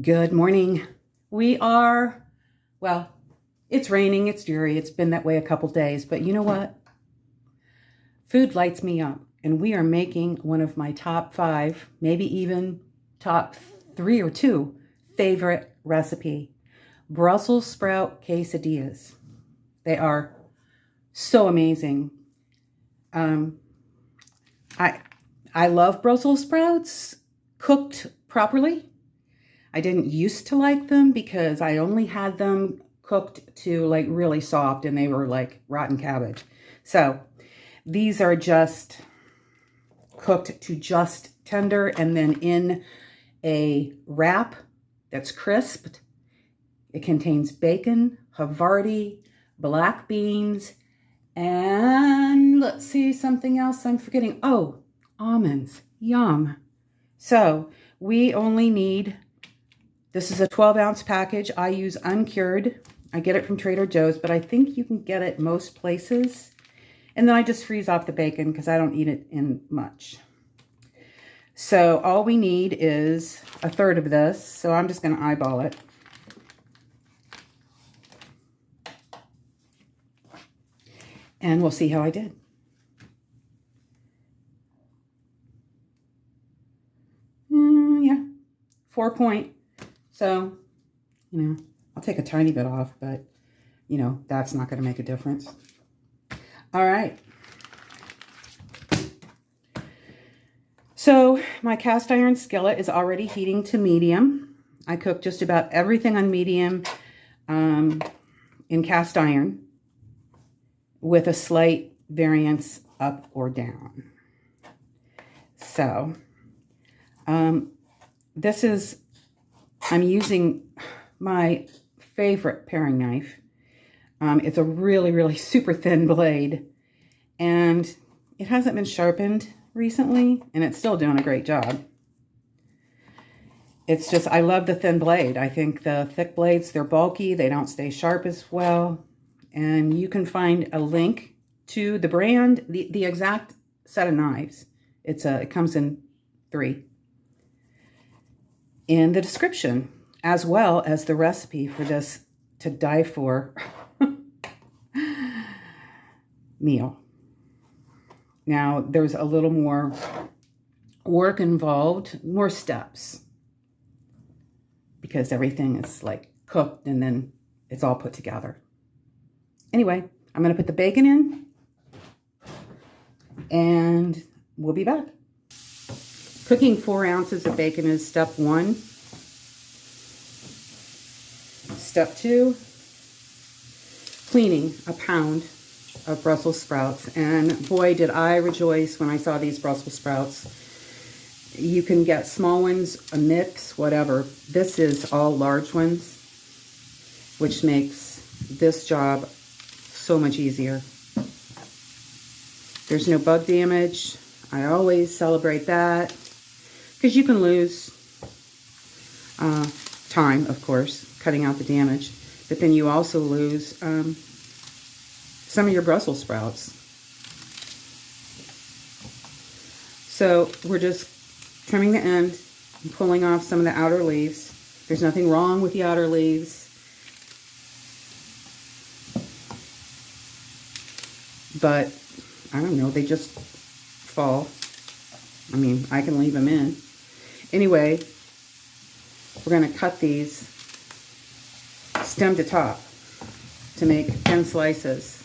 Good morning. Well, it's raining, it's dreary, it's been that way a couple days, but you know what? Food lights me up, and we are making one of my top 5, maybe even top 3 or 2 favorite recipe, Brussels sprout quesadillas. They are so amazing. I love Brussels sprouts cooked properly. I didn't used to like them because I only had them cooked to like really soft and they were like rotten cabbage. So these are just cooked to just tender and then in a wrap that's crisped. It contains bacon, Havarti, black beans, and let's see, something else I'm forgetting. Oh, almonds. Yum. So we only need, this is a 12-ounce package. I use uncured. I get it from Trader Joe's, but I think you can get it most places. And then I just freeze off the bacon because I don't eat it in much. So all we need is a third of this. So I'm just going to eyeball it. And we'll see how I did. Yeah, 4 point. So, I'll take a tiny bit off, but, that's not going to make a difference. All right. So my cast iron skillet is already heating to medium. I cook just about everything on medium in cast iron with a slight variance up or down. So I'm using my favorite paring knife. It's a really, really super thin blade, and it hasn't been sharpened recently, and it's still doing a great job. It's just, I love the thin blade. I think the thick blades, they're bulky, they don't stay sharp as well, and you can find a link to the brand, the exact set of knives. It comes in 3 in the description, as well as the recipe for this to die for meal. Now, there's a little more work involved, more steps, because everything is like cooked and then it's all put together. Anyway, I'm going to put the bacon in and we'll be back. Cooking 4 ounces of bacon is step 1. Step 2, cleaning a pound of Brussels sprouts. And boy, did I rejoice when I saw these Brussels sprouts. You can get small ones, a mix, whatever. This is all large ones, which makes this job so much easier. There's no bug damage. I always celebrate that because you can lose time, of course, cutting out the damage, but then you also lose some of your Brussels sprouts. So we're just trimming the end and pulling off some of the outer leaves. There's nothing wrong with the outer leaves, but I don't know, they just fall. I mean, I can leave them in. Anyway, we're going to cut these stem to top to make thin slices.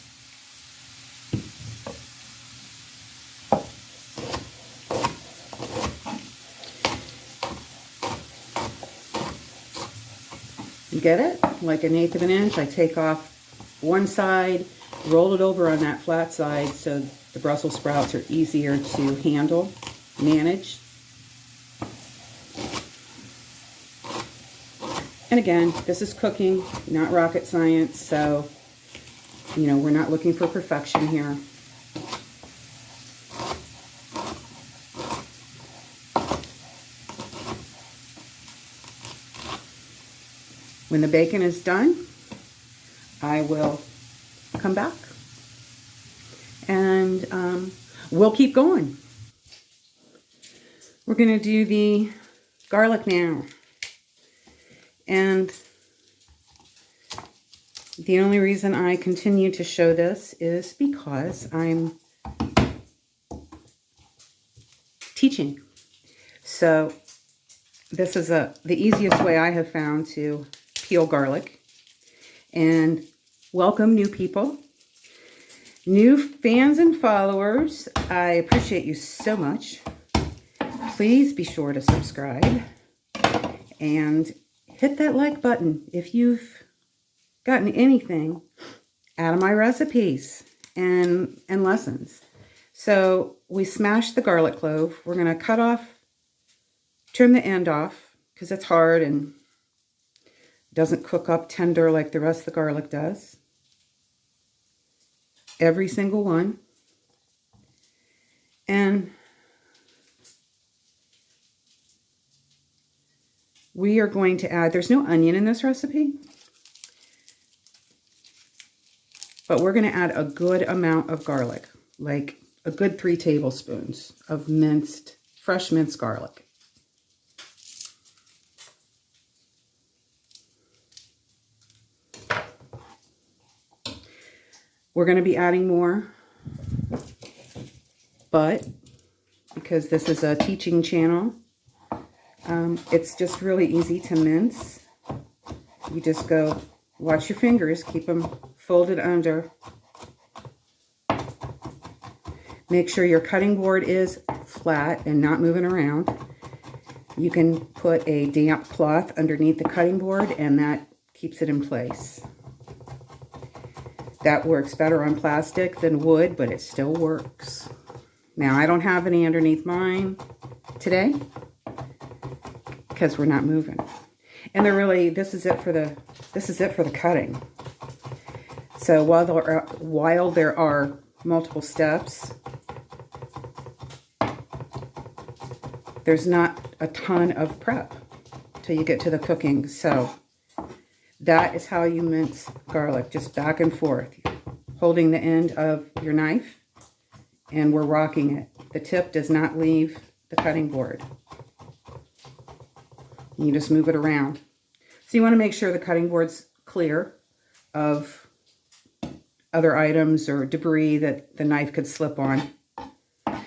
You get it? Like 1/8 of an inch. I take off one side, roll it over on that flat side so the Brussels sprouts are easier to handle, manage. And again, this is cooking, not rocket science, so, we're not looking for perfection here. When the bacon is done, I will come back and we'll keep going. We're going to do the garlic now. And the only reason I continue to show this is because I'm teaching. So this is the easiest way I have found to peel garlic. And welcome new people, new fans and followers. I appreciate you so much. Please be sure to subscribe and hit that like button if you've gotten anything out of my recipes and lessons. So we smashed the garlic clove. We're going to cut off, trim the end off because it's hard and doesn't cook up tender like the rest of the garlic does. Every single one. And we are going to add, there's no onion in this recipe, but we're going to add a good amount of garlic, like a good 3 tablespoons of fresh minced garlic. We're going to be adding more, but because this is a teaching channel, it's just really easy to mince. You just go, watch your fingers, keep them folded under. Make sure your cutting board is flat and not moving around. You can put a damp cloth underneath the cutting board and that keeps it in place. That works better on plastic than wood, but it still works. Now, I don't have any underneath mine today because we're not moving. And they're really, this is it for the cutting. So while there are multiple steps, there's not a ton of prep till you get to the cooking. So that is how you mince garlic, just back and forth, holding the end of your knife, and we're rocking it. The tip does not leave the cutting board. You just move it around. So you want to make sure the cutting board's clear of other items or debris that the knife could slip on.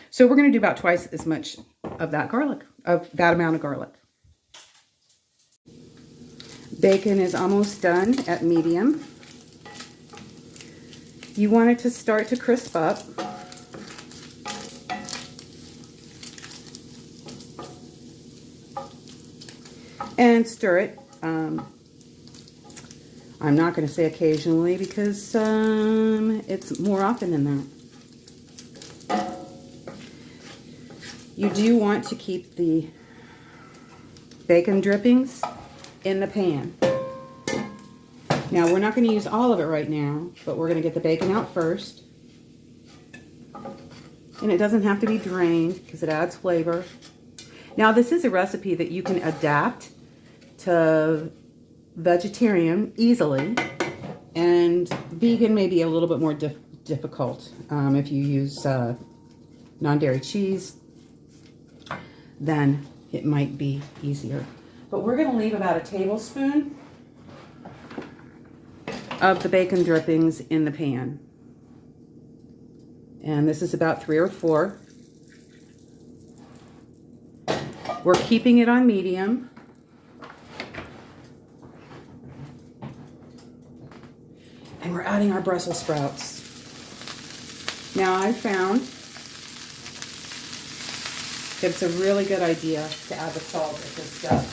So we're going to do about twice as much of that garlic, of that amount of garlic. Bacon is almost done at medium. You want it to start to crisp up. And stir it. I'm not going to say occasionally because it's more often than that. You do want to keep the bacon drippings in the pan. Now, we're not going to use all of it right now, but we're going to get the bacon out first. And it doesn't have to be drained because it adds flavor. Now, this is a recipe that you can adapt to vegetarian easily, and vegan may be a little bit more difficult. If you use non-dairy cheese, then it might be easier. But we're going to leave about a tablespoon of the bacon drippings in the pan. And this is about 3 or 4. We're keeping it on medium. And we're adding our Brussels sprouts. Now, I found that it's a really good idea to add the salt at this step.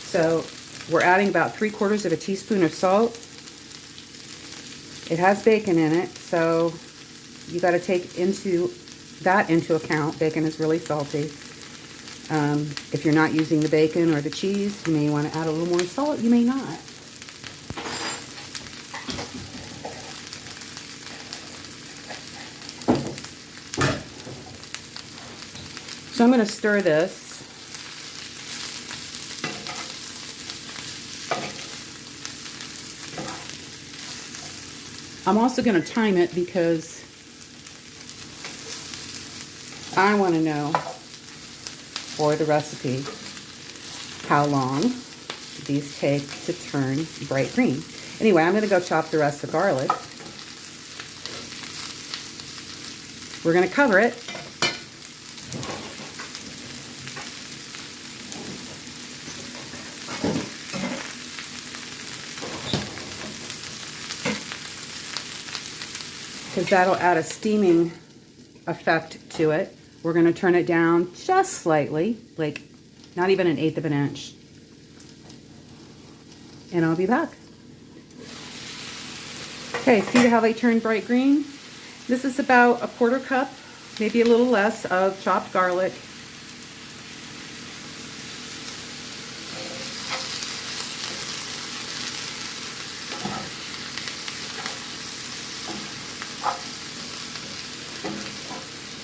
So we're adding about 3/4 of a teaspoon of salt. It has bacon in it, so you got to take into account. Bacon is really salty. If you're not using the bacon or the cheese, you may want to add a little more salt. You may not. So I'm going to stir this. I'm also going to time it because I want to know for the recipe how long these take to turn bright green. Anyway, I'm going to go chop the rest of the garlic. We're going to cover it. Because that'll add a steaming effect to it. We're going to turn it down just slightly, like not even 1/8 of an inch. And I'll be back. Okay, see how they turn bright green? This is about a 1/4 cup, maybe a little less, of chopped garlic.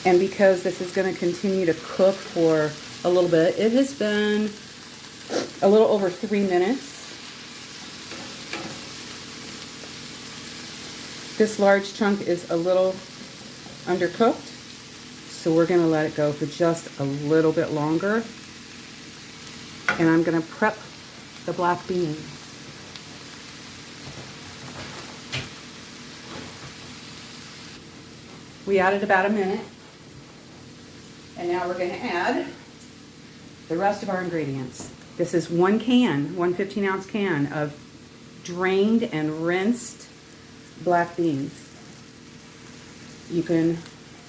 And because this is going to continue to cook for a little bit, it has been a little over 3 minutes. This large chunk is a little undercooked, so we're going to let it go for just a little bit longer. And I'm going to prep the black beans. We added about a minute. And now we're going to add the rest of our ingredients. This is one 15-ounce can of drained and rinsed black beans.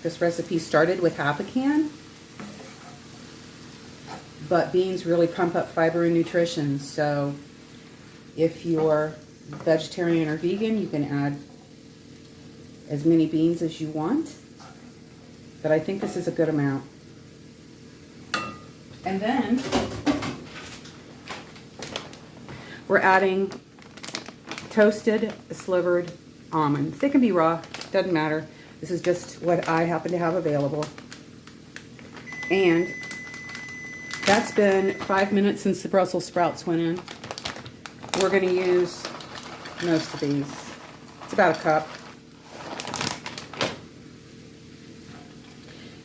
This recipe started with half a can, but beans really pump up fiber and nutrition. So if you're vegetarian or vegan, you can add as many beans as you want, but I think this is a good amount. And then we're adding toasted slivered almonds. They can be raw, doesn't matter. This is just what I happen to have available. And that's been 5 minutes since the Brussels sprouts went in. We're going to use most of these. It's about a cup.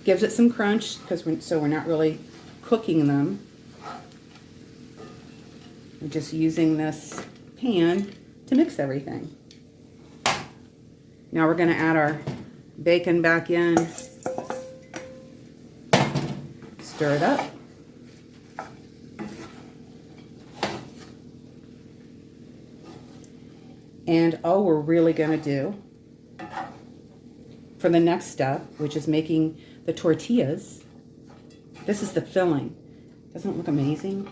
Gives it some crunch so we're not really cooking them. We're just using this pan to mix everything. Now we're going to add our bacon back in. Stir it up. And all we're really going to do for the next step, which is making the tortillas, this is the filling. Doesn't it look amazing?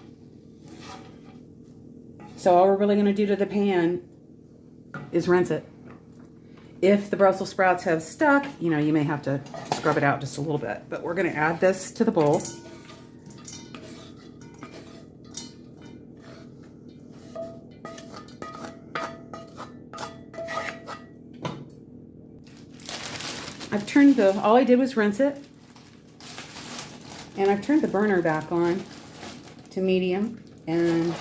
So all we're really going to do to the pan is rinse it. If the Brussels sprouts have stuck, you may have to scrub it out just a little bit. But we're going to add this to the bowl. I've turned all I did was rinse it. And I've turned the burner back on to medium, and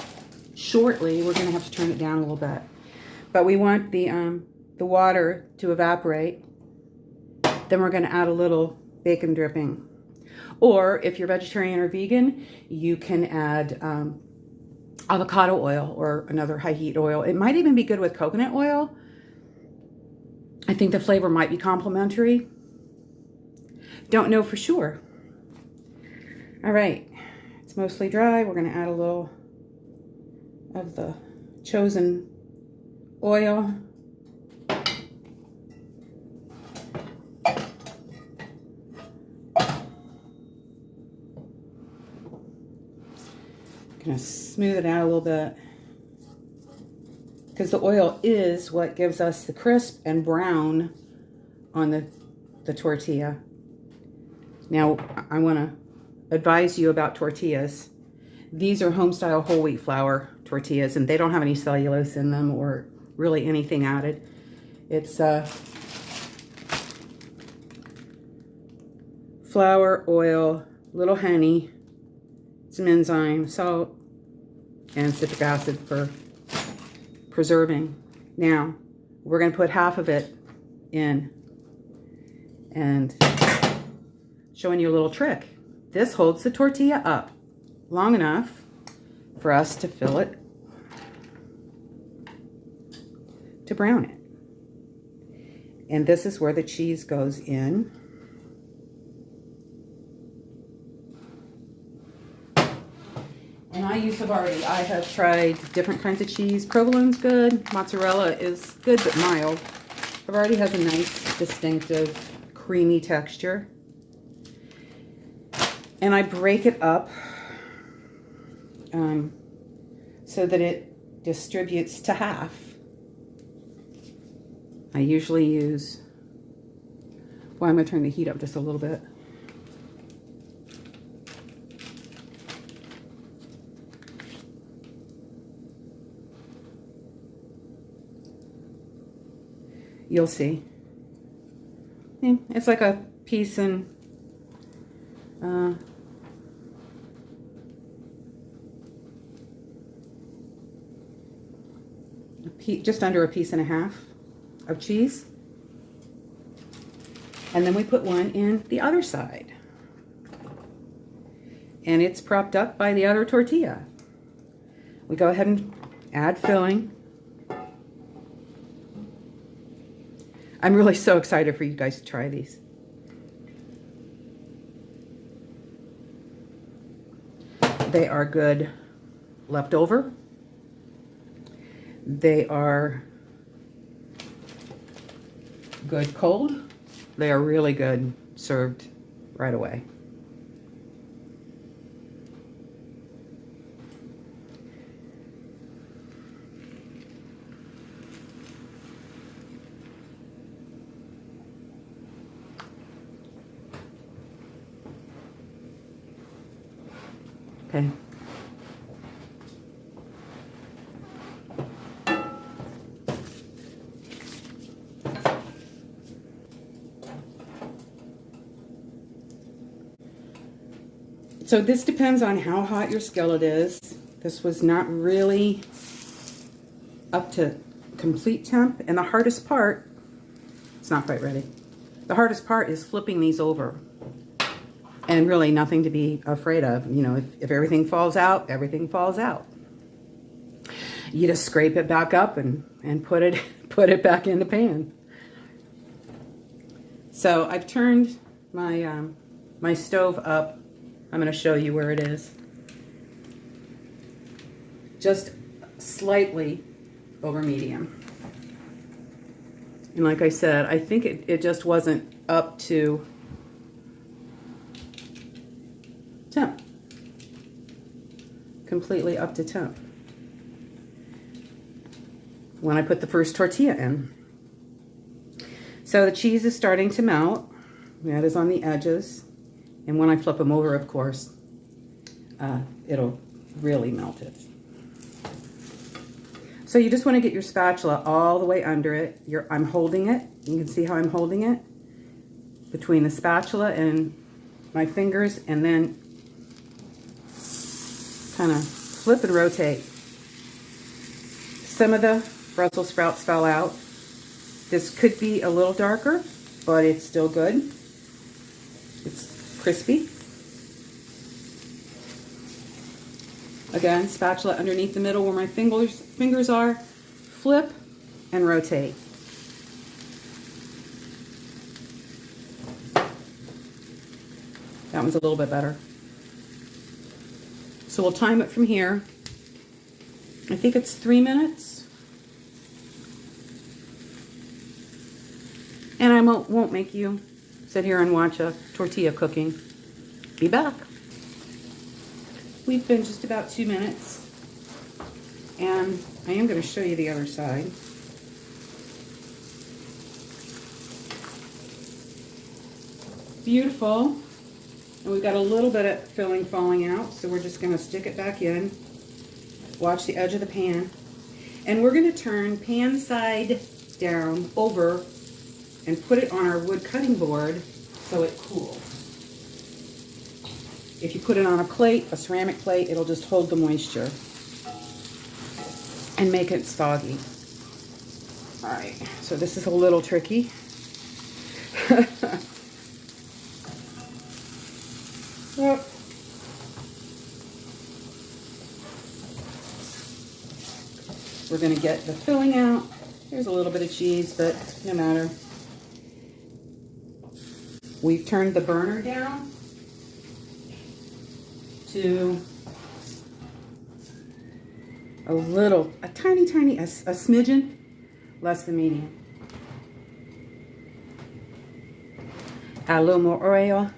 shortly we're going to have to turn it down a little bit. But we want the water to evaporate. Then we're going to add a little bacon dripping. Or if you're vegetarian or vegan, you can add avocado oil or another high heat oil. It might even be good with coconut oil. I think the flavor might be complementary. Don't know for sure. All right, it's mostly dry. We're going to add a little of the chosen oil. Going to smooth it out a little bit, because the oil is what gives us the crisp and brown on the tortilla. Now, I want to advise you about tortillas. These are home-style whole wheat flour tortillas, and they don't have any cellulose in them or really anything added. It's flour, oil, little honey, some enzyme, salt, and citric acid for preserving. Now, We're going to put half of it in, and showing you a little trick. This holds the tortilla up long enough for us to fill it, to brown it. And this is where the cheese goes in. And I use Havarti. I have tried different kinds of cheese. Provolone's good. Mozzarella is good but mild. Havarti has a nice, distinctive, creamy texture. And I break it up so that it distributes to half. I usually use, well, I'm going to turn the heat up just a little bit. You'll see. It's like a piece and just under a piece and a half of cheese. And then we put one in the other side. And it's propped up by the other tortilla. We go ahead and add filling. I'm really so excited for you guys to try these. They are good leftover. They are good cold. They are really good served right away. Okay. So this depends on how hot your skillet is. This was not really up to complete temp. And the hardest part, it's not quite ready. The hardest part is flipping these over. And really nothing to be afraid of. You know, if everything falls out, everything falls out. You just scrape it back up and put it back in the pan. So I've turned my my stove up. I'm going to show you where it is. Just slightly over medium. And like I said, I think it just wasn't up to temp. Completely up to temp. When I put the first tortilla in. So the cheese is starting to melt. That is on the edges. And when I flip them over, of course, it'll really melt it. So you just want to get your spatula all the way under it. I'm holding it. You can see how I'm holding it between the spatula and my fingers, and then kind of flip and rotate. Some of the Brussels sprouts fell out. This could be a little darker, but it's still good. It's crispy. Again, spatula underneath the middle where my fingers are. Flip and rotate. That one's a little bit better. So we'll time it from here. I think it's 3 minutes. And I won't make you sit here and watch a tortilla cooking. Be back. We've been just about 2 minutes. And I am going to show you the other side. Beautiful. And we've got a little bit of filling falling out, so we're just going to stick it back in. Watch the edge of the pan. And we're going to turn pan side down over and put it on our wood cutting board so it cools. If you put it on a plate, a ceramic plate, it'll just hold the moisture and make it soggy. All right, so this is a little tricky. Yep. We're going to get the filling out. There's a little bit of cheese, but no matter. We've turned the burner down to a tiny, a smidgen less than medium. Add a little more oil.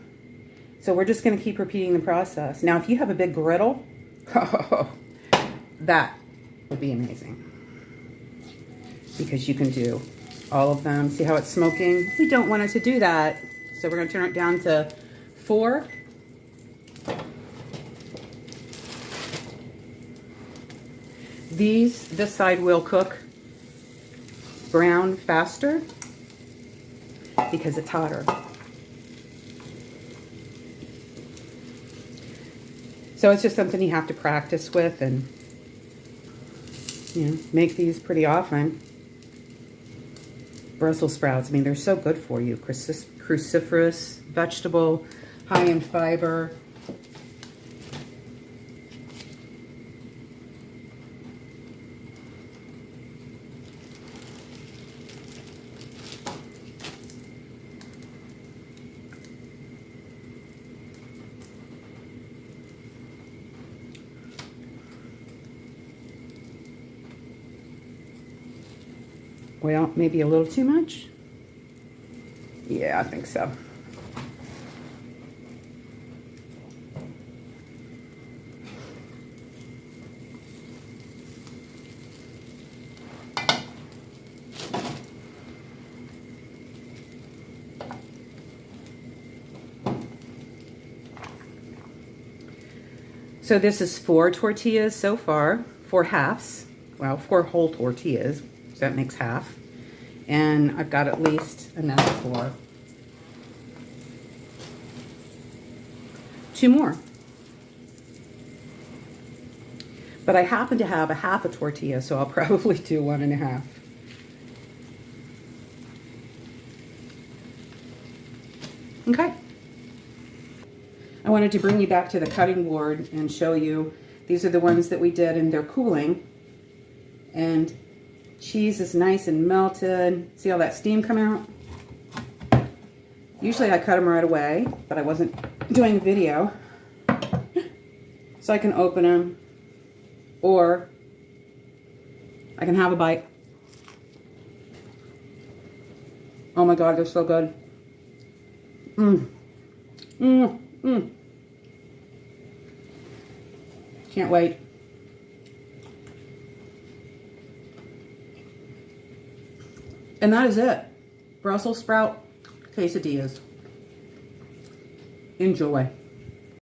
So we're just going to keep repeating the process. Now, if you have a big griddle, that would be amazing. Because you can do all of them. See how it's smoking? We don't want it to do that. So we're going to turn it down to 4. This side will cook brown faster because it's hotter. So it's just something you have to practice with and, you know, make these pretty often. Brussels sprouts, I mean, they're so good for you. Cruciferous vegetable, high in fiber. Well, maybe a little too much. Yeah, I think so. So this is 4 tortillas so far, 4 halves. Well, 4 whole tortillas, so that makes half. And I've got at least enough for 2 more. But I happen to have a half a tortilla, so I'll probably do 1 1/2. Okay. I wanted to bring you back to the cutting board and show you. These are the ones that we did, and they're cooling. And cheese is nice and melted. See all that steam come out? Usually I cut them right away, but I wasn't doing a video. So I can open them, or I can have a bite. Oh my God, they're so good. Can't wait. And that is it. Brussels sprout quesadillas. Enjoy.